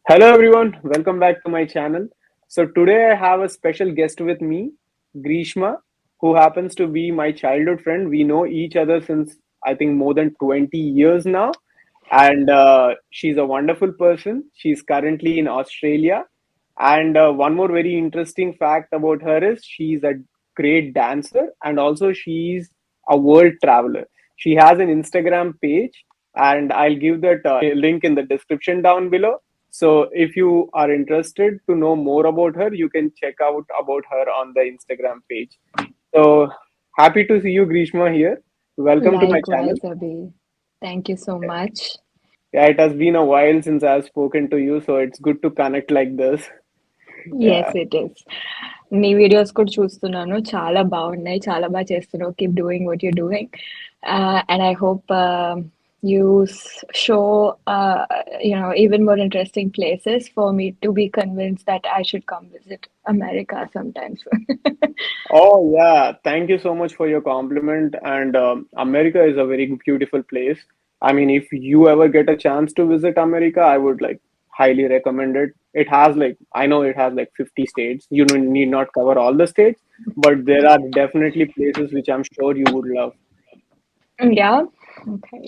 Hello everyone, welcome back to my channel. So today I have a special guest with me, Greeshma, who happens to be my childhood friend. We know each other since I think more than 20 years now, and she's a wonderful person. She's currently in Australia, and one more very interesting fact about her is she's a great dancer and also she's a world traveler. She has an Instagram page, and I'll give that link in the description down below. So if you are interested to know more about her, you can check out about her on the Instagram page. So happy to see you, Grishma, here. Welcome to my channel. Likewise, Abhi. Thank you so much. Yeah, it has been a while since I've spoken to you, so it's good to connect like this. Yes, Yeah, it is. నీ videos కూడా చూస్తున్నాను చాలా బాగున్నాయి చాలా బాగా చేస్తున్నావు keep doing what you doing and I hope you show even more interesting places for me to be convinced that I should come visit America sometimes. oh, yeah. Thank you so much for your compliment. And America is a very beautiful place. I mean, if you ever get a chance to visit America, I would like highly recommend it. It has like, I know it has like 50 states. You need not cover all the states, but there are definitely places which I'm sure you would love. Yeah. Okay.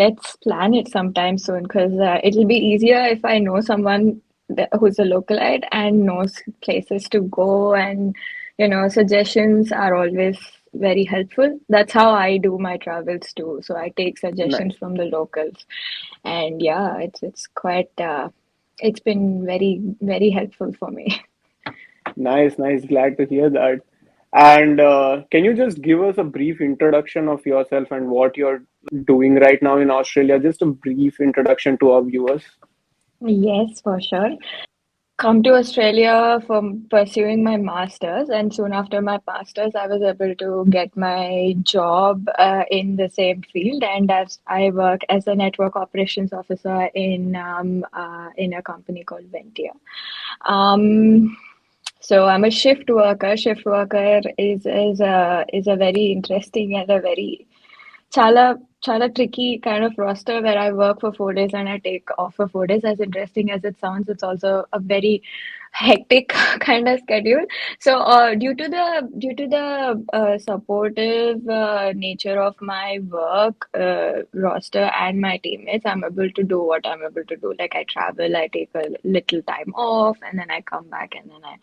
Let's plan it sometime soon because it'll be easier if I know someone who's a localite and knows places to go, and suggestions are always very helpful. That's how I do my travels too. So I take suggestions Nice. from the locals, and yeah, it's quite it's been very helpful for me. Nice, nice. Glad to hear that. And can you just give us a brief introduction of yourself and what you're doing right now in Australia? Just a brief introduction to our viewers. Yes, for sure. Come to Australia for pursuing my master's, and soon after my master's, I was able to get my job in the same field, and as I work as a network operations officer in a company called Ventia. Um, so I'm a shift worker. Shift worker is a very interesting and a very చాలా చాలా tricky kind of roster where I work for 4 days and I take off for 4 days. As interesting as it sounds, it's also a very hectic kind of schedule. So, due to the supportive nature of my work roster and my teammates, I'm able to do what I'm able to do. Like I travel, I take a little time off, and then I come back, and then I'm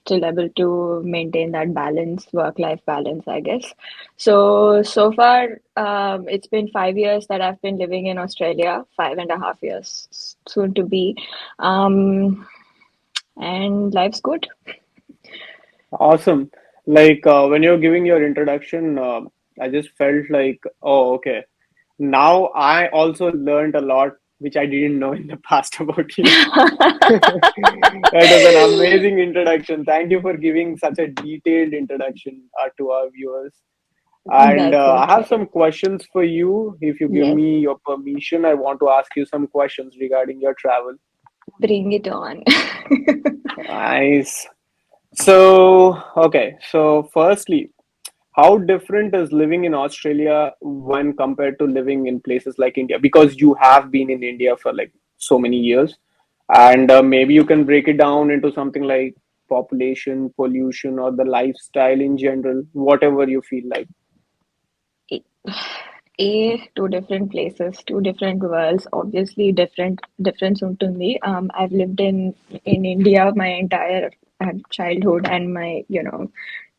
still able to maintain that balance, work-life balance, I guess. So far, it's been 5 years that I've been living in Australia, 5.5 years soon to be. Um, and life's good. Awesome. Like when you're giving your introduction, I just felt like, oh, okay. Now I also learned a lot which I didn't know in the past about you. That was an amazing introduction. Thank you for giving such a detailed introduction to our viewers. And That's I have okay. some questions for you. If you give Yes, me your permission, I want to ask you some questions regarding your travel. bring it on. Nice. So, okay. So, firstly, how different is living in Australia when compared to living in places like India? Because you have been in India for like so many years, and maybe you can break it down into something like population, pollution, or the lifestyle in general, whatever you feel like. Two different places, two different worlds, obviously difference ఉంటుంది. I've lived in India my entire childhood and my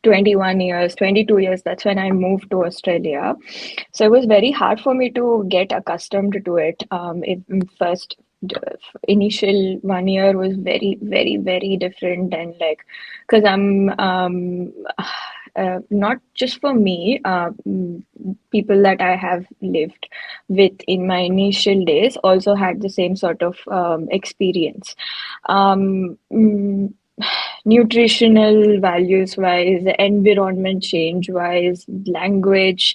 21 years, 22 years, that's when I moved to Australia. So it was very hard for me to get accustomed to it. First, initial 1 year was very different, and like because I'm not just for me, people that I have lived with in my initial days also had the same sort of experience. Um, mm, Nutritional values wise, environment change wise, language,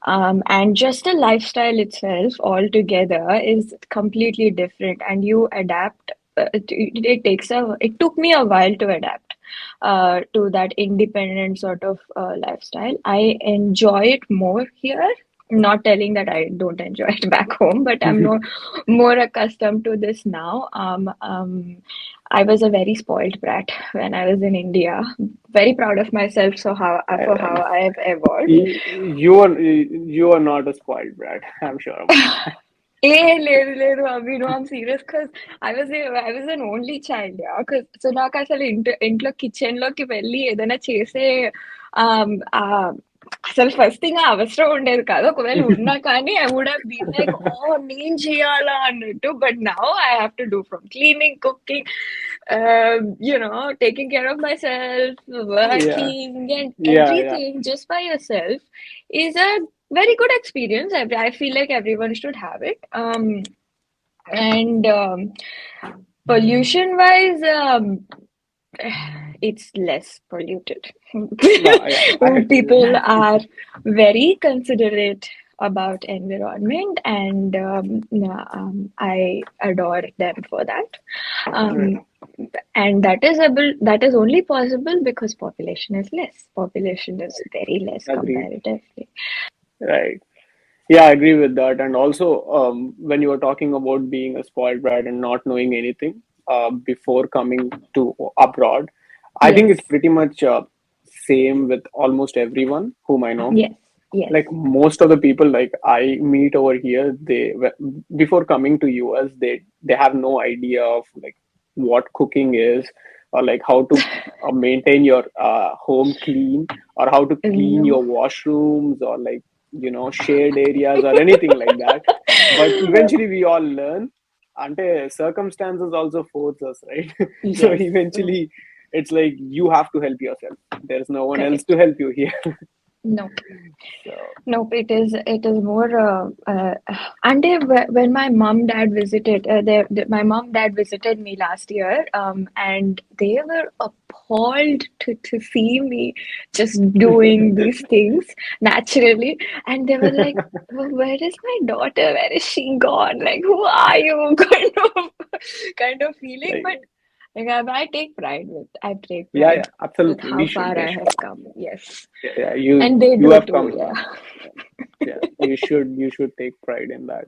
and just the lifestyle itself altogether is completely different, and you adapt. It took me a while to adapt to that independent sort of lifestyle. I enjoy it more here. Not telling that I don't enjoy it back home, but I'm more accustomed to this now. I was a very spoiled brat when I was in India. Very proud of myself for how And I have evolved. you are not a spoiled brat. I'm sure about that. ఏ లేదు లేదు అవి no I'm serious because I was an only child so నాకు అసలు ఇంట్లో kitchen లోకి వెళ్ళి ఏదైనా చేసే um, ఆ, అసలు ఫస్ట్ థింగ్ అవసరం ఉండేది కాదు ఒకవేళ ఉన్నా కానీ I would have been like oh నేను చేయాలా అన్నట్టు but now I have to do from cleaning cooking taking care of myself Yeah, working and yeah, yeah. everything just by yourself is a very good experience. I feel like everyone should have it. And pollution wise, it's less polluted. No, yeah, I agree with People that. are very considerate about environment, and I adore them for that. Right. Um, and that is only possible because population is less. Population is very less Agreed. comparatively. Right. Yeah, I agree with that. And also, when you were talking about being a spoiled brat and not knowing anything before coming to abroad, I think it's Yes, pretty much same with almost everyone whom I know. yes, yes. Like most of the people like I meet over here, before coming to US, they have no idea of like what cooking is, or like how to maintain your home clean, or how to clean No. your washrooms, or like shared areas or anything like that. But eventually we all learn. Ante circumstances also force us, right? So Yes. eventually it's like you have to help yourself. There's no one else to Correct. help you here. Nope. So Nope. It is more. And when my mom dad visited, my mom dad visited me last year, and they were appalled to see me just doing these things naturally, and they were like, "Oh, where is my daughter? Where is she gone? Like, who are you?" Kind of feeling, like but like, I take pride yeah, with with how we should far they I should have come. Yes. yeah, you And they you do have too, come yeah. yeah, you should take pride in that.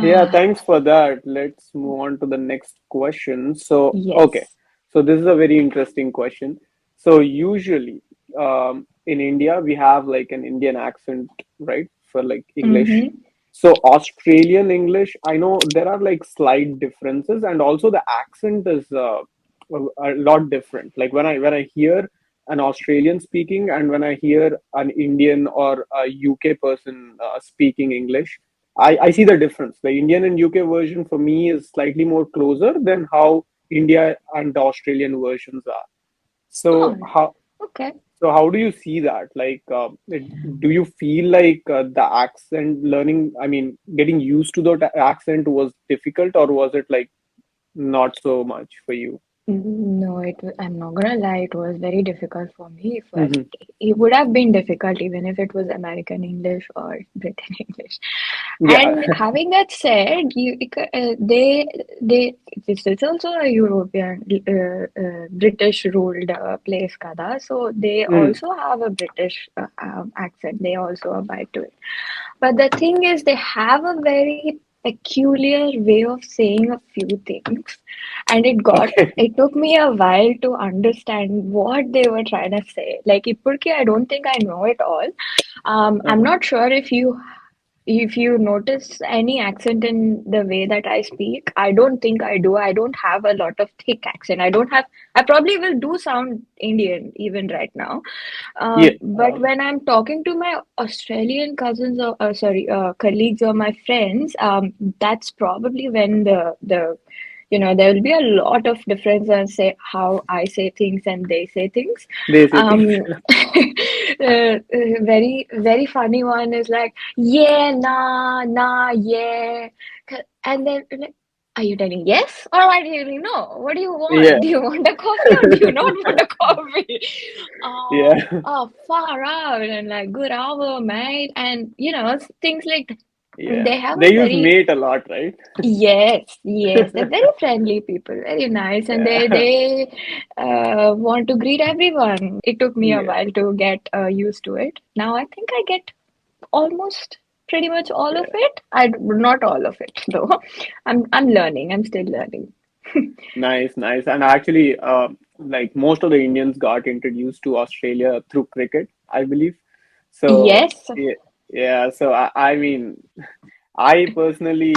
Yeah, thanks for that. Let's move on to the next question. So okay, Yes. so this is a very interesting question. So usually in India we have like an Indian accent, right, for like English. Mm-hmm. So Australian English, I know there are like slight differences, and also the accent is a lot different. Like when I hear an Australian speaking and when I hear an Indian or a UK person speaking English, I see the difference. The Indian and UK version for me is slightly more closer than how India and the Australian versions are. So Oh, how okay. so how do you see that? Like, do you feel like the accent learning, I mean, getting used to the accent was difficult, or was it like not so much for you? No, I'm not gonna lie, it was very difficult for me first. Hmm. It would have been difficult even if it was American English or Britain English. Yeah. And having that said, they this is also a European, British ruled place, kada. So they Mm. also have a British accent. They also abide to it. But the thing is, they have a very peculiar way of saying a few things, and Okay. it took me a while to understand what they were trying to say. Like, Ipurki, I don't think I know it all. I'm Uh-huh. not sure if you notice any accent in the way that I speak. I don't think I do. I don't have a lot of thick accent. I probably will do sound Indian even right now. Yeah. But when I'm talking to my Australian cousins or sorry, colleagues or my friends, that's probably when there will be a lot of difference on say how I say things and they say things. They say things. Um, very very funny one is like yeah nah nah yeah, and then like. Are you telling yes or are you telling no? What do you want? Yeah. Do you want a coffee or do you not want a coffee? Yeah. Far out and like good hour, mate. And things like Yeah. they have They a use very mate a lot, right? yes, yes, they're very friendly people, very nice, and they Yeah. they want to greet everyone. It took me a Yeah. while to get used to it. Now I think I get. almost pretty much all of Yeah. it. I not all of it though. I'm learning. I'm still learning. Nice, nice. And actually, like most of the Indians got introduced to Australia through cricket, I believe. So Yes. yeah, yeah. So I mean, I personally,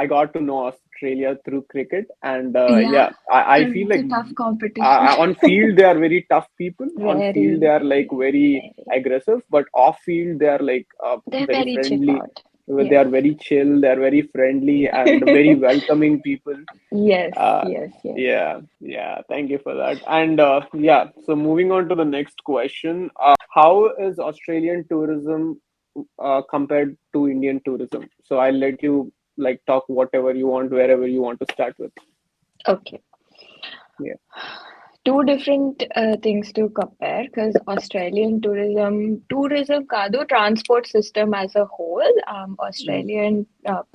I got to know Australia through cricket, and Yeah. yeah, I feel It's like a tough competition. on field they are very tough people. On field they Very, are like very very. aggressive, but off field they are like They're very very chill friendly. out. Well, they Yeah. are very chill. They are very friendly and very welcoming people. Yes, Uh, yes, yes. yeah, yeah. Thank you for that. And yeah, so moving on to the next question. How is Australian tourism compared to Indian tourism? So I'll let you like talk whatever you want, wherever you want to start with. Okay. Yeah. Two different things to compare because Australian tourism kadu transport system as a whole, Mm. Australian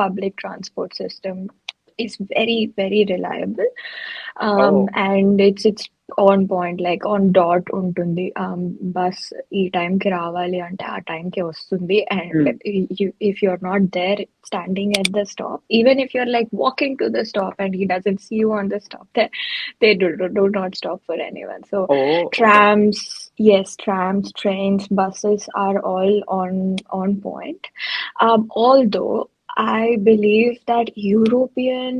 public transport system is very, very reliable. Oh. And it's on point, like on dot ఉంటుంది. Bus ఈ time కి రావాలి అంటే ఆ time కి వస్తుంది. And Mm. like, if you're not there standing at the stop, even if you're like walking to the stop and he doesn't see you on the stop, they do not stop for anyone. So Oh, okay. trams, yes, trams, trains, buses are all on point. Although I believe that European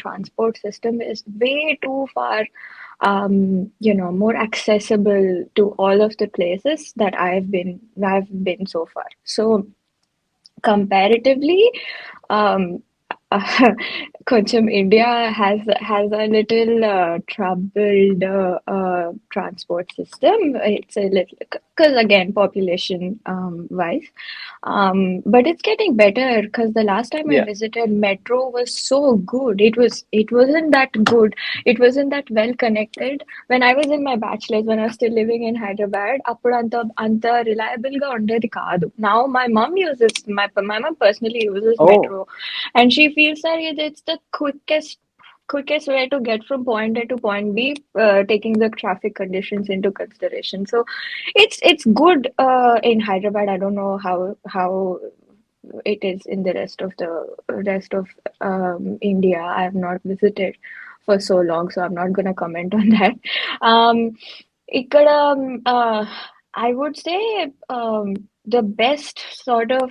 transport system is way too far, more accessible to all of the places that I've been so far. So comparatively, um, కొంచెం India has a little troubled transport system. It's a little because again population wise, but it's getting better because the last time I Yeah. visited, metro was so good. It wasn't that good. It wasn't that well connected. When I was in my bachelor's, when I was still living in Hyderabad, అప్పుడు అంత reliable గా ఉండేది కాదు. Now my mom personally uses Oh. metro, and she feels that it's the quickest way to get from point A to point B, taking the traffic conditions into consideration. So it's good in Hyderabad. I don't know how it is in the rest of India. I have not visited for so long, so I'm not gonna comment on that. Um, ఇక్కడ I would say the best sort of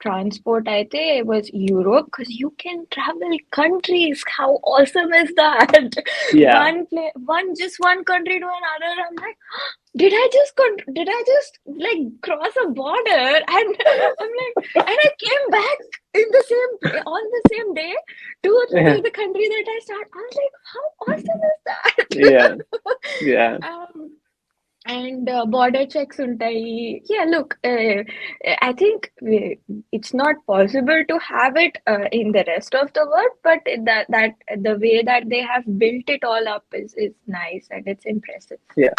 transport అయితే was Europe because you can travel countries. How awesome is that? Yeah. Just one country to another. I'm like, did I just like cross a border? And I'm like, and I came back in the on the same day to Yeah. the country that I started. I was like, how awesome is Yeah. that? Yeah. And border checks untai. Yeah, look, I think it's not possible to have it in the rest of the world, but that the way that they have built it all up is nice and it's impressive. Yeah.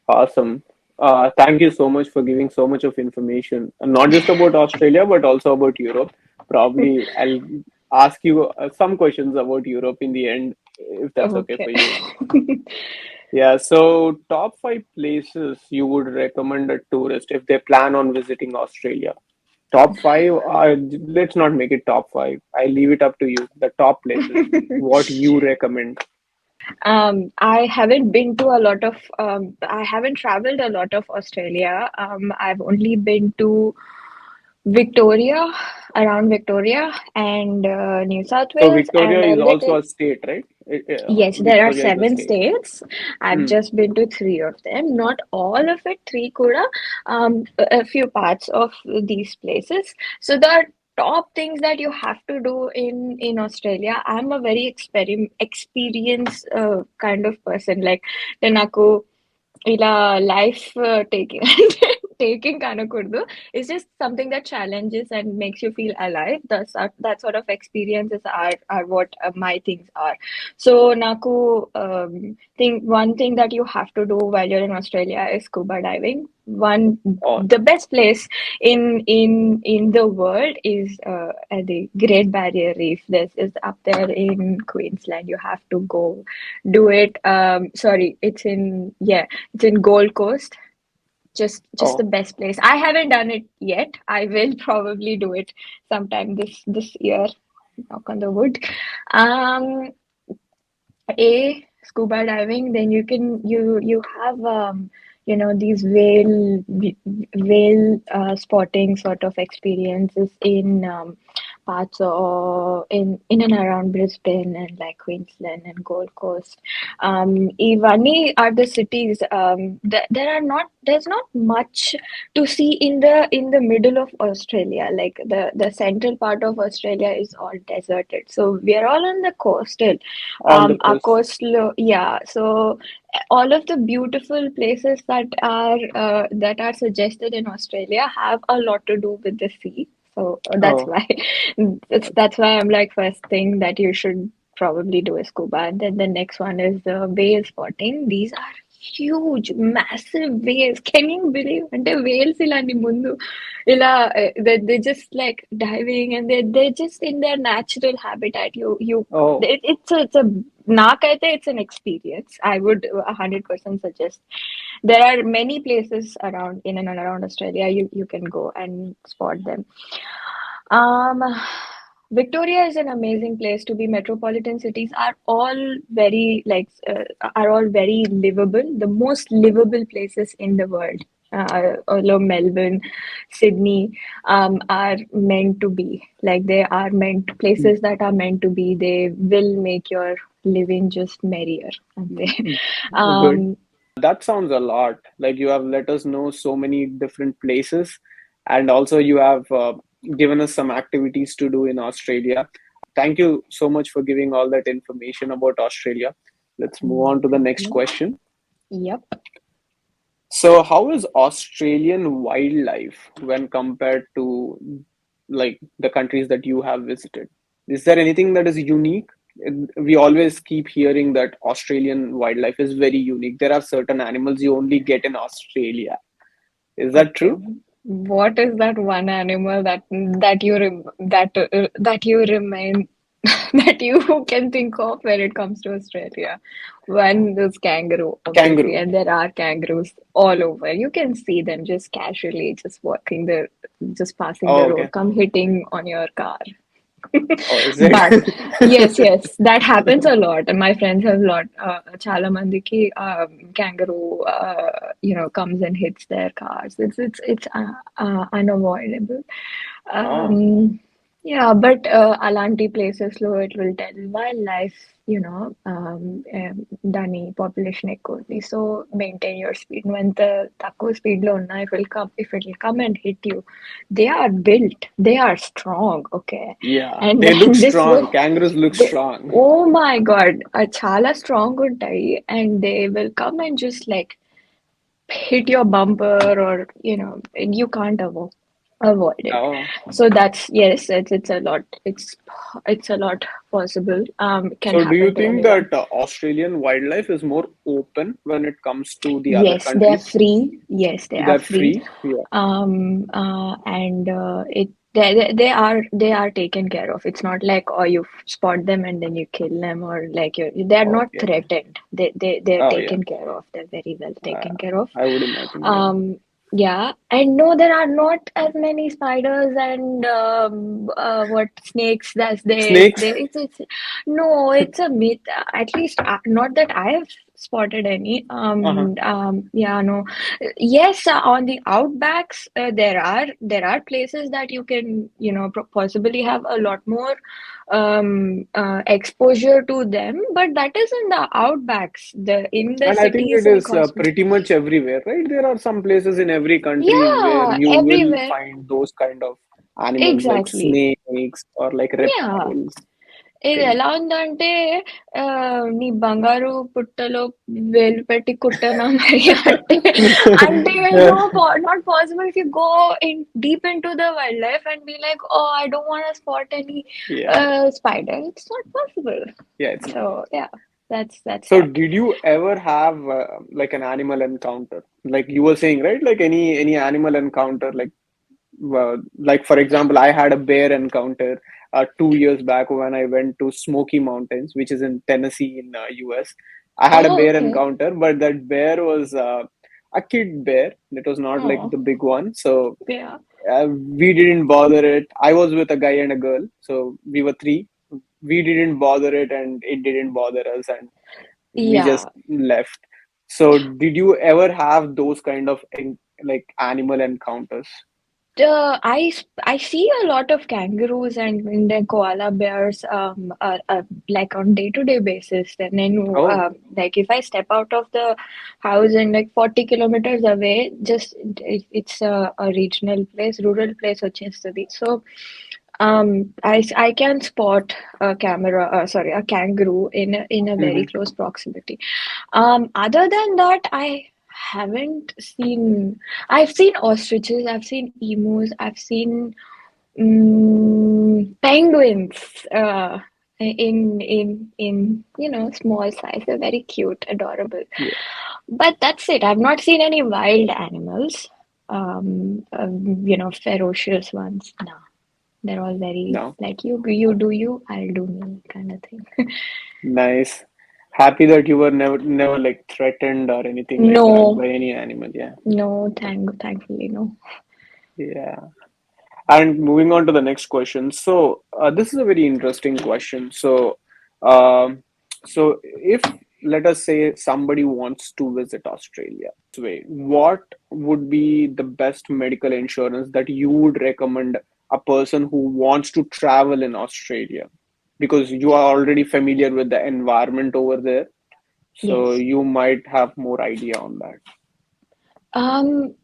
Awesome. Thank you so much for giving so much of information, not just about Australia, but also about Europe. Probably I'll ask you some questions about Europe in the end, if that's okay Okay. for you. Yeah, so top five places you would recommend a tourist if they plan on visiting Australia. Top five, let's not make it top five. I leave it up to you. The top places, what you recommend. I haven't been to a lot of, I haven't traveled a lot of Australia. I've only been to Victoria, around Victoria, and New South So Wales, Victoria and a is also little. a state, right? Yes, there are Victoria is a seven state. states. I've Hmm. just been to three of them. Not all of it, three kuda. A few parts of these places. So the top things that you have to do in Australia. I'm a very experienced kind of person. Like, నాకు ఇలా life taking taking అనకూడదు. It's just something that challenges and makes you feel alive. That sort of experiences are what my things are. So నాకు think one thing that you have to do while you're in Australia is scuba diving. One Oh, The best place in the world is the Great Barrier Reef. This is up there in Queensland. You have to go do it. Sorry, it's in Gold Coast. just the Oh, best place. I haven't done it yet. I will probably do it sometime this year. Knock on the wood. Um, scuba diving, then you have these whale spotting sort of experiences in parts of in and around Brisbane and like Queensland and Gold Coast. Iwani are the cities. There's not much to see in the middle of Australia. Like the central part of Australia is all deserted. So we are all on the coastal on the our coast. coastal, yeah. So all of the beautiful places that are suggested in Australia have a lot to do with the sea. So that's Oh, why that's why I'm like, first thing that you should probably do is scuba, and then the next one is the whale spotting. These are huge, massive whales. Can you believe? అంటే whales ఇలా నీ ముందు ఇలా they just like diving, and they're just in their natural habitat. oh, It's a నాకైతే it's an experience. I would 100% suggest. There are many places around in and around Australia you can go and spot them. Um, Victoria is an amazing place to be. Metropolitan cities are all are all very livable. The most livable places in the world. Although Melbourne, Sydney, are meant to be. Like they are meant places that are meant to be. They will make your living just merrier. And they, good. um, That sounds a lot. Like you have let us know so many different places, and also you have given us some activities to do in Australia. Thank you so much for giving all that information about Australia. Let's move no on to the next problem. question. Yep. So, how is Australian wildlife when compared to like the countries that you have visited? Is there anything that is unique? We always keep hearing that Australian wildlife is very unique. There are certain animals you only get in Australia. Is that Okay. true? What is that one animal that you remain that you can think of when it comes to Australia? One is kangaroo, obviously, Kangaroo. and there are kangaroos all over. You can see them just casually, just passing the Oh, road, okay. come hitting on your car. Oh, is it? But yes, that happens a lot. And my friends have a lot. Chala mandiki kangaroo, comes and hits their cars. It's unavoidable. Oh, Um, yeah, but Alanti places lo it will tell wildlife, దాని population ఎక్కువ ఉంది. So maintain your speed. When the తక్కువ speed లో ఉన్నా, if it will come and hit you, they are built, they are strong, okay? yeah. And They when look this will, strong. Kangaroos look they, strong. oh my God, చాలా strong ఉంటాయి, and they will come and just like hit your bumper, or you can't avoid it. Oh. So that's, yes, it's a lot, it's a lot possible, can So, do you happen to think anyone. that Australian wildlife is more open when it comes to the other Yes, they're countries? free. Yes, they are They're free. free? Yeah. And it they are taken care of. It's not like, oh, you spot them and then you kill them, or like they're not Okay. threatened. They're Oh, yeah. taken care of. They're very well taken Uh, care of. I would imagine. Yeah. Um, yeah, and no, there are not as many spiders and what snakes as Snakes? it's no, it's a myth. At least not that I have spotted any. Uh-huh. Yeah, no. Yes, on the outbacks, there are places that you can, possibly have a lot more exposure to them, but that is in the outbacks. The in the And I think cities it and is cosmo. pretty much everywhere, right? There are some places in every country where Yeah, you will everywhere. find those kind of animals like Exactly. snakes or like Yeah. reptiles ఇది thing. ఎలా ఉందంటే నీ బంగారు పుట్టలో వేలు పెట్టి కుట్టనా మరి అంటే అంటే not possible if you go in deep into the wildlife and be like, oh, I don't want to spot any Yeah. spider. It's not possible. Yeah, it's not. So yeah, that's So, that. did you ever have like an animal encounter? Like you were saying, right? Like any animal encounter, like for example, I had a bear encounter 2 years back when I went to Smoky Mountains, which is in Tennessee in US. I had a Oh, bear okay. encounter, but that bear was a kid bear. It was not like Oh, the big one. So yeah. we didn't bother it. I was with a guy and a girl, so we were three. We didn't bother it, and it didn't bother us, and we just Yeah. left. So, did you ever have those kind of like animal encounters? I see a lot of kangaroos and the koala bears like on day-to-day basis. Then I know Oh, like if I step out of the house and like 40 kilometers away, just it's a regional place, rural place, వచ్చేస్తది. So I can spot a kangaroo in a very hmm, close proximity. Other than that, I haven't seen. I've seen ostriches, I've seen emus, I've seen penguins. In small size, they're very cute, adorable. yeah, But that's it. I've not seen any wild animals. Ferocious ones. No, they're all very no, like you do you, I'll do me kind of thing. nice. Happy that you were never like threatened or anything like that No, by any animal. Yeah, no, thankfully, no. yeah. And moving on to the next question. So, this is a very interesting question. Um, so if let us say somebody wants to visit Australia, way, what would be the best medical insurance that you would recommend a person who wants to travel in Australia? Because you are already familiar with the environment over there, so Yes. you might have more idea on that. Um,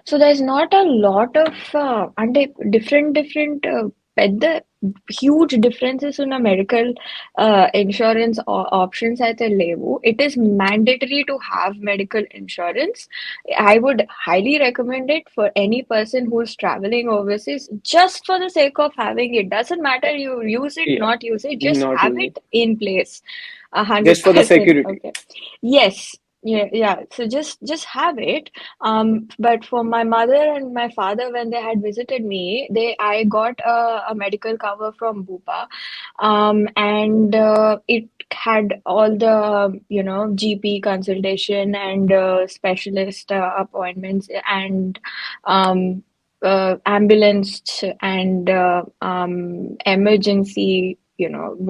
so there's not a lot of and different పెద్ద huge differences in a medical insurance options అయితే లేవు. It is mandatory to have medical insurance. I would highly recommend it for any person who's traveling overseas just for the sake of having it. Doesn't matter you use it, Yeah, not use it, just not have use it it in place. A hundred just for the percent. security. Okay. Yes. Yeah, yeah. So just have it. But for my mother and my father, when they had visited me, I got a medical cover from Bupa, and it had all the GP consultation and specialist appointments and ambulance and emergency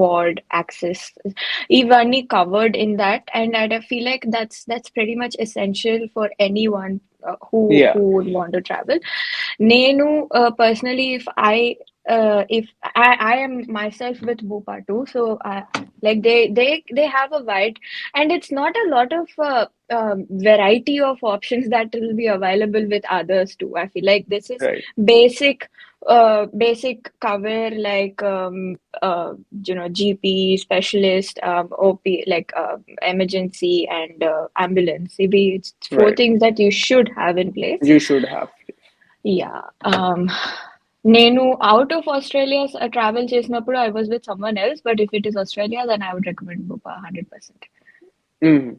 ward access ఇవన్నీ covered in that, and I feel like that's pretty much essential for anyone who Yeah, would want to travel. నేను personally, if I am myself with Bupa too, so like they have a wide, and it's not a lot of variety of options that will be available with others too. I feel like this is right. basic basic cover like GP, specialist, OP, like emergency and ambulance. Maybe it's four Right. things that you should have in place. You should have. Yeah. నేను out of Australia travel చేసినప్పుడు I was with someone else, but if it is Australia, then I would recommend Bupa 100%. Mm,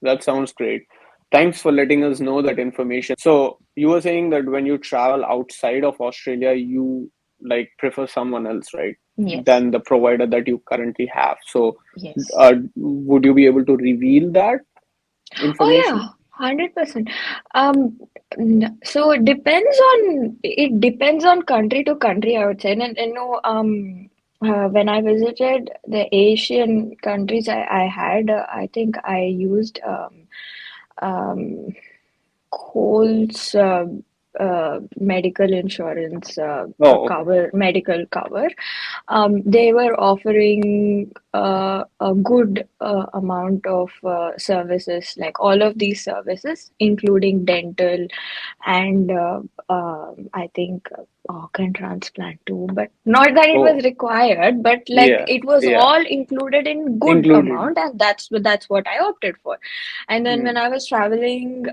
that sounds great. Thanks for letting us know that information. So you were saying that when you travel outside of Australia, you like prefer someone else, right? Yes. Than the provider that you currently have. So, Yes. would you be able to reveal that Oh information? yeah, 100%. So it depends on country to country, I would say. And when I visited the Asian countries, I had I think I used um Coles medical insurance Oh, okay. medical cover. They were offering a good amount of services, like all of these services, including dental and I think organ transplant too, but not that it was Oh, required, but like yeah, it was yeah. all included in good Included. amount, and that's what I opted for. And then when Mm, I was traveling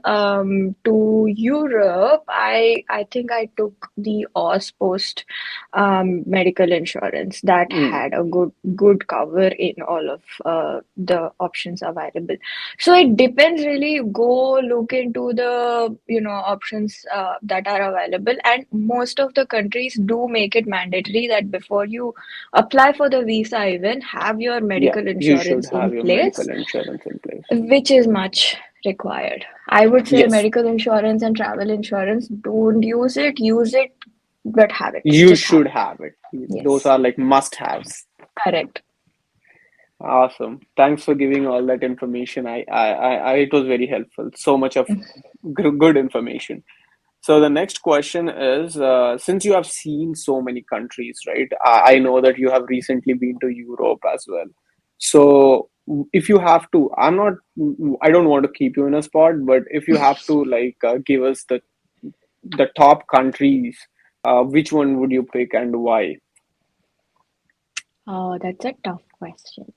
to Europe, I think I took the Post medical insurance that mm, had a good cover in all of the options available. So it depends really. Go look into the options that are available, and most of the countries do make it mandatory that before you apply for the visa, even have your yeah, medical you should insurance in have your place, medical insurance in place. which is much. required. I would say Yes, medical insurance and travel insurance, don't use it, but have it. you Just have should it. have it. Those Yes, are like must-haves. correct. Awesome. Thanks for giving all that information. It was very helpful. So much of good information. So the next question is, since you have seen so many countries, right? I know that you have recently been to Europe as well. So if you have to, I don't want to keep you in a spot, but if you have to like give us the top countries, which one would you pick and why? Oh, that's a tough question.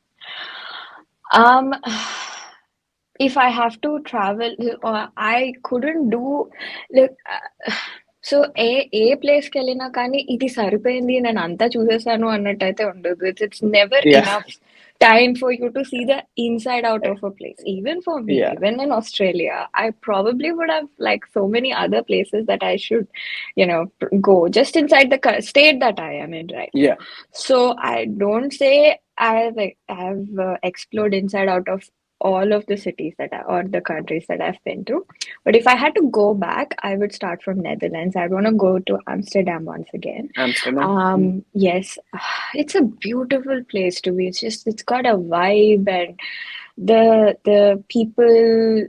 Um, if I have to travel, I couldn't do like so a ప్లేస్కి వెళ్ళినా కానీ ఇది సరిపోయింది నేను అంతా చూసేసాను అన్నట్టయితే ఉండదు. It's never Yeah, enough time for you to see the inside out of a place. Even for me, yeah, even in Australia, I probably would have like so many other places that I should, go just inside the state that I am in right now. yeah. So I don't say I've explored inside out of all of the cities or the countries that I've been to. But if I had to go back, I would start from Netherlands. I want to go to Amsterdam once again. Amsterdam. Yes, it's a beautiful place to be. It's got a vibe, and the people,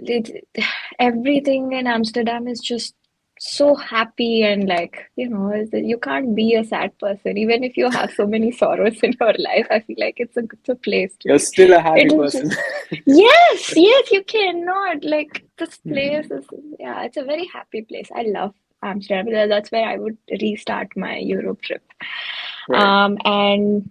everything in Amsterdam is just so happy, and like, you can't be a sad person even if you have so many sorrows in your life. I feel like it's a place to You're be. still a happy It is person. just, yes, you cannot, like, this place Mhm. is, yeah, it's a very happy place. I love Amsterdam. That's where I would restart my Europe trip. Right. And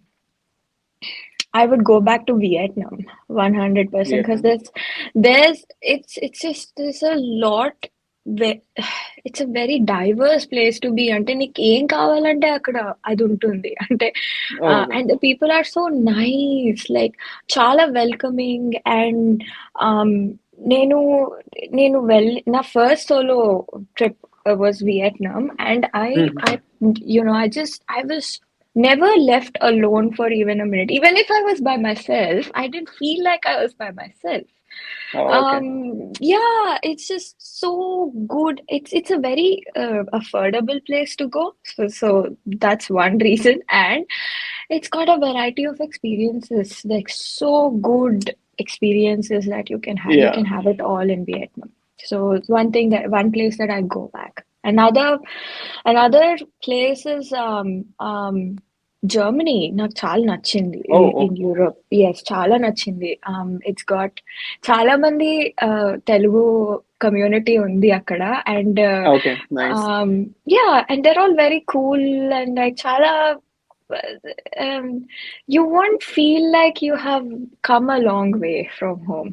I would go back to Vietnam 100% because Vietnam. it's just there's a lot. ve- It's a very diverse place to be. అంటే నీకు ఏం కావాలంటే అక్కడ అది ఉంటుంది. అంటే Oh, okay. and the people are so nice, like చాలా welcoming. And నేను నేను నా first solo trip was Vietnam, and Mhm. I was never left alone for even a minute. Even if I was by myself, I didn't feel like I was by myself. Oh, okay. Yeah, it's just so good. It's a very affordable place to go. So that's one reason. And it's got a variety of experiences, like so good experiences that you can have. You Yeah. can have it all in Vietnam. So it's one place that I go back. Another place is Germany. నాకు చాలా నచ్చింది Oh, in Europe. Yes, చాలా నచ్చింది. It's got చాలా మంది Telugu community ఉంది అక్కడ. And okay. Nice. yeah, and they're all very cool, and like చాలా you won't feel like you have come a long way from home.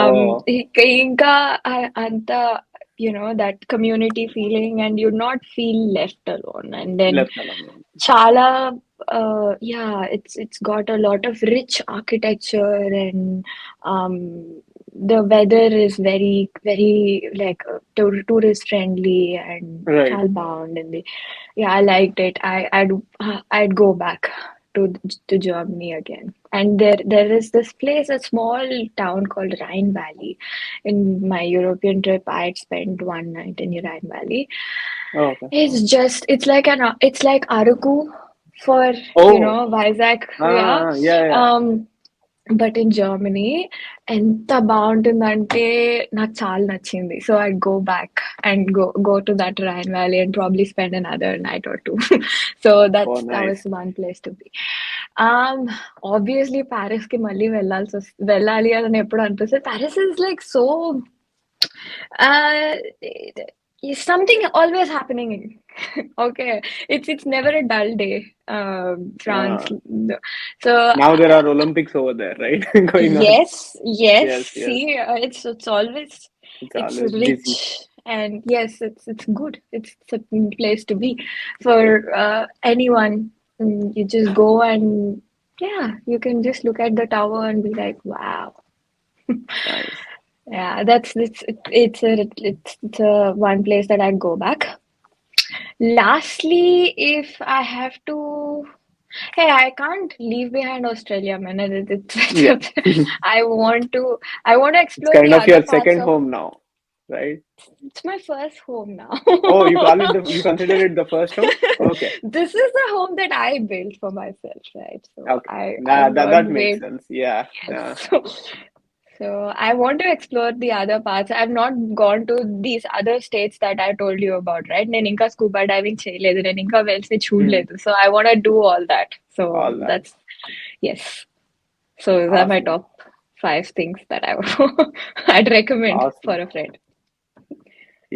Oh, ఇంకా అంత, that community feeling, and you not feel left alone. And then left alone. chala yeah, it's got a lot of rich architecture, and um the weather is very very like tourist friendly and Right. child bound, and yeah, I liked it. I'd go back to Germany again. And there is this place, a small town called Rhine Valley. In my European trip, I had spent one night in Rhine Valley. Oh, okay. It's like Araku for, Oh, Vizag, yeah. yeah, yeah. But in Germany, ఎంత బాగుంటుందంటే నాకు చాలా నచ్చింది. So I'd go back and go to that Rhine Valley and probably spend another night or two. So Oh, that nice. was one place to be. Um, Obviously Paris కి మళ్ళీ వెళ్ళాలి అని ఎప్పుడు అనిపిస్తుంది. Paris is like so uh, something always happening. Okay, it's never a dull day. France. Uh, So Now there are Olympics over there, right? Going on. yes. Yes, yes. See, it's always It's it's always busy. rich, and yes, it's good. It's a place to be for anyone. You just go, and yeah, you can just look at the tower and be like, wow. Nice. Yeah, it's a one place that I'd go back. Lastly, if I have to, Hey, I can't leave behind Australia, man. Yeah. I want to It's explore kind the of other your parts second of. home now, right? It's my first home now. Oh, you consider it the first home? Okay. This is the home that I built for myself, right? So Okay. I That won't makes wait. sense. Yeah. Yes. Yeah. So I want to explore the other parts. I've not gone to these other states that I told you about, right? నేను ఇంకా scuba diving చేయలేదు. నేను ఇంకా wells ని Hmm. చూడలేదు. So I want to do all that. So All that. that's yes. So these are my Awesome. top five things that I'd recommend for Awesome. a friend.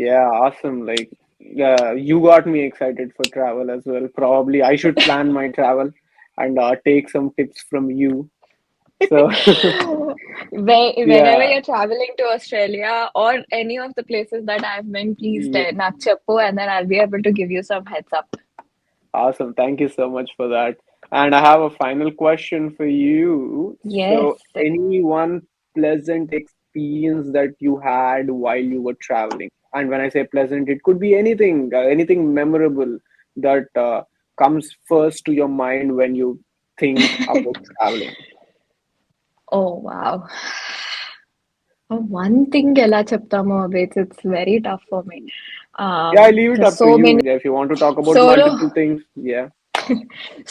Yeah, awesome. Like, you got me excited for travel as well. Probably I should plan my travel and take some tips from you. So, Whenever yeah, you're traveling to Australia or any of the places that I've been, please yeah, నాకు చెప్పు, and then I'll be able to give you some heads up. awesome. Thank you so much for that. And I have a final question for you. Yes. So, any one pleasant experience that you had while you were traveling? And when I say pleasant, it could be anything, anything memorable that comes first to your mind when you think about traveling. Oh, wow. One thing ఎలా చెప్తామో అవి it's very tough for me. Yeah, I leave it There's up to so you. many Yeah, if you want to talk about solo multiple things, yeah.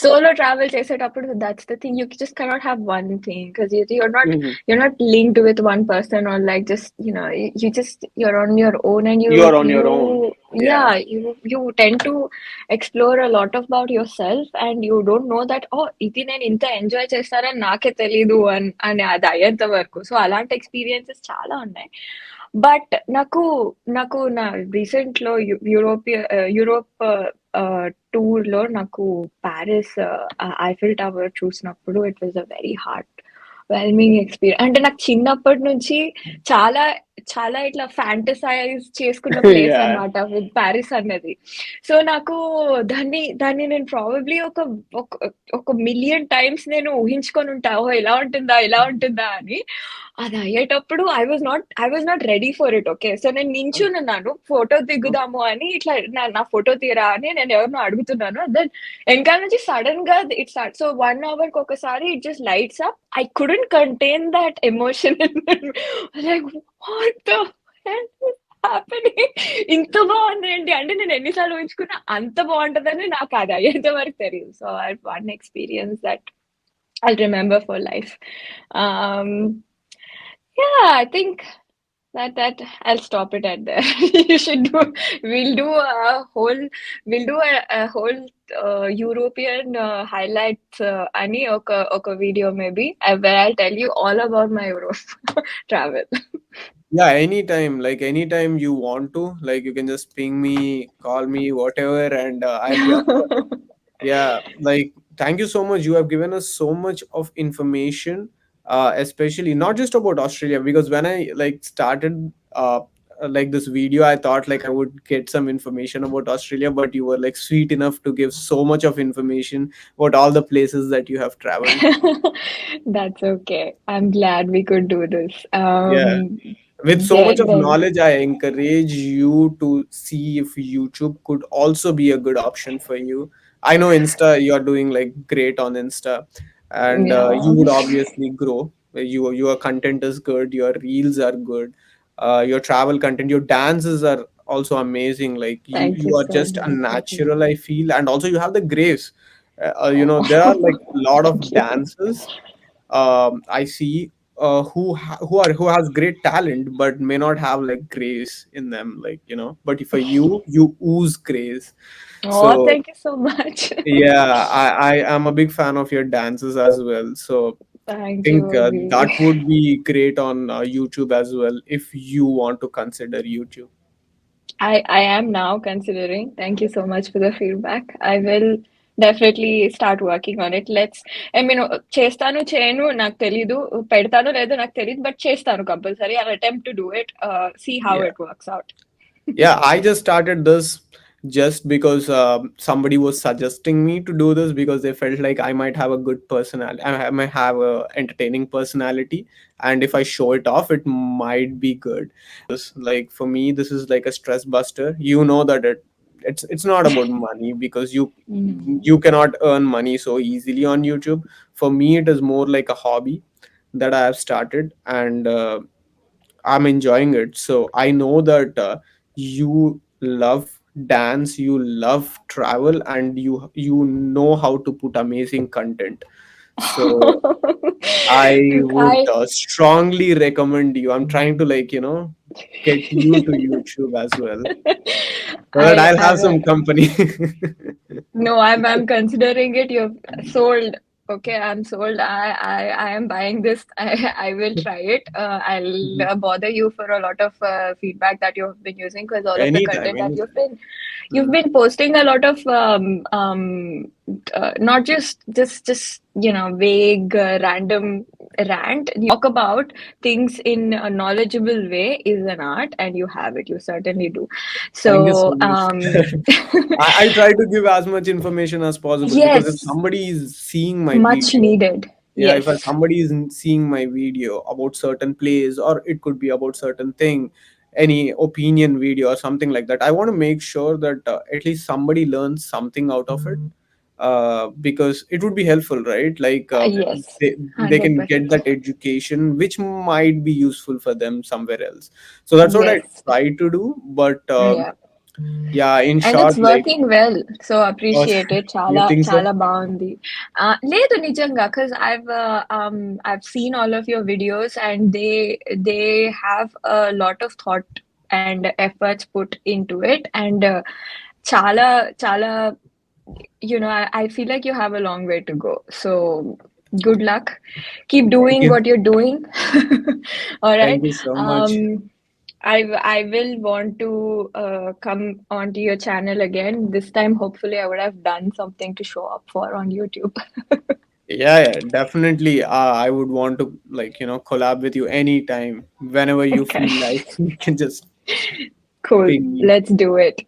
solo travel చేసేటప్పుడు that's the thing, you just cannot have one thing because Hmm. you're not linked with one person or like just you just you're on your own and You are on your own. yeah Yeah. you tend to explore a lot about yourself and you don't know that oh ఇది నేను ఇంత enjoy చేస్తానని నాకే తెలీదు అని అది అయ్యేంత వరకు సో అలాంటి ఎక్స్పీరియన్సెస్ చాలా ఉన్నాయి బట్ నాకు నా రీసెంట్ లో యూరోప్ టూర్ లో నాకు ప్యారిస్ ఐఫిల్ టవర్ చూసినప్పుడు it was a very heart whelming experience అంటే నాకు చిన్నప్పటి నుంచి చాలా చాలా ఇట్లా ఫ్యాంటసైజ్ చేసుకున్న ప్లేస్ Yeah. అన్నమాట విత్ ప్యారిస్ అన్నది సో నాకు దాన్ని నేను ప్రాబబ్లీ ఒక ఒక మిలియన్ టైమ్స్ నేను ఊహించుకొని ఉంటా ఓ ఎలా ఉంటుందా అని అది అయ్యేటప్పుడు I was not ready for it okay so నేను నించున్నాను ఫోటో దిగుదాము అని ఇట్లా నా ఫోటో తీరా అని నేను ఎవరినో అడుగుతున్నాను దెన్ వెనకాల నుంచి సడన్ గా ఇట్ స్టార్ట్ సో 1 hour కి ఒకసారి it just lights up I couldn't contain that emotion like what the happening ఇంత బాగుంది ఏంటి అంటే నేను ఎన్నిసార్లు ఊహించుకున్నా అంత బాగుంటదని నాకు అది అయ్యేంత వరకు తెలియదు so I one experience that I'll remember for life. Um, yeah, I think that I'll stop it at there. You should do. We'll do a whole. We'll do a whole European highlights. Ani oka video maybe where I'll tell you all about my Europe travel. Yeah, anytime, like anytime you want to, like you can just ping me, call me, whatever, and I'll be up for it. Yeah, like thank you so much. You have given us so much of information, especially not just about Australia, because when I like started like this video, I thought like I would get some information about Australia, but you were like sweet enough to give so much of information about all the places that you have traveled. That's okay. I'm glad we could do this. Yeah. With so much of Then knowledge, I encourage you to see if YouTube could also be a good option for you. I know Insta, you are doing like great on Insta, and yeah. you would obviously grow. Your content is good, your reels are good, your travel content, your dances are also amazing. Like Thank you you are so just a much. natural, I feel, and also you have the grace. There are like Oh, a lot thank of you. dances I see who has great talent but may not have like grace in them, like But for you, you ooze grace. Oh, So thank you so much. yeah, I am a big fan of your dances as well. So I Thank you, think Avi. that would be great on YouTube as well if you want to consider YouTube. I am now considering. Thank you so much for the feedback. I will definitely start working on it. I mean, చేస్తాను చేయను నాకు తెలీదు పెడతాను లేదో నాకు తెలీదు but చేస్తాను compulsory I'll attempt to do it. See how Yeah. it works out. Yeah, I just started this just because somebody was suggesting me to do this because they felt like I might have a good personality, I might have a entertaining personality, and if I show it off, it might be good. This, like for me, this is like a stress buster. You know that It's not about money, because Mm. you cannot earn money so easily on YouTube. For me, it is more like a hobby that I have started, and I'm enjoying it. So I know that you love dance, you love travel, and you know how to put amazing content. So I would I strongly recommend you. I'm trying to, like, get you to YouTube as well, so that I I'll I have will. some company. No, I'm considering it. You've sold. Okay, I'm sold. I am buying this. I will try it. I'll bother you for a lot of feedback that you have been using, because all of the Anytime, content that anytime. you've Mm. been posting a lot of not just vague random rant. Talk about things in a knowledgeable way is an art, and you have it. You certainly do. Thank you so So much. I try to give as much information as possible, because if yes, somebody is seeing my much video, needed. yeah, if Yes. somebody is seeing my video about certain place, or it could be about certain thing, any opinion video or something like that, I want to make sure that at least somebody learns something out of it, because it would be helpful, right? Like, Yes. they can get 100%. that education which might be useful for them somewhere else. So that's what I Yes. try to do. But Yeah. yeah, in And short, it's like, working well. So oh, appreciate it. you Chala think so? chala బాగుంది. లేదు నిజంగా, because I've seen all of your videos, and they have a lot of thought and efforts put into it, and chala chala I feel like you have a long way to go. So good luck. Keep Thank doing you. what you're doing. All right. Thank you so much. Um, I will want to come onto your channel again. This time, hopefully, I would have done something to show up for on YouTube. Yeah, yeah, definitely. I would want to, like, collab with you anytime, whenever you Okay. feel like. You can just Cool. ping me. Let's do it.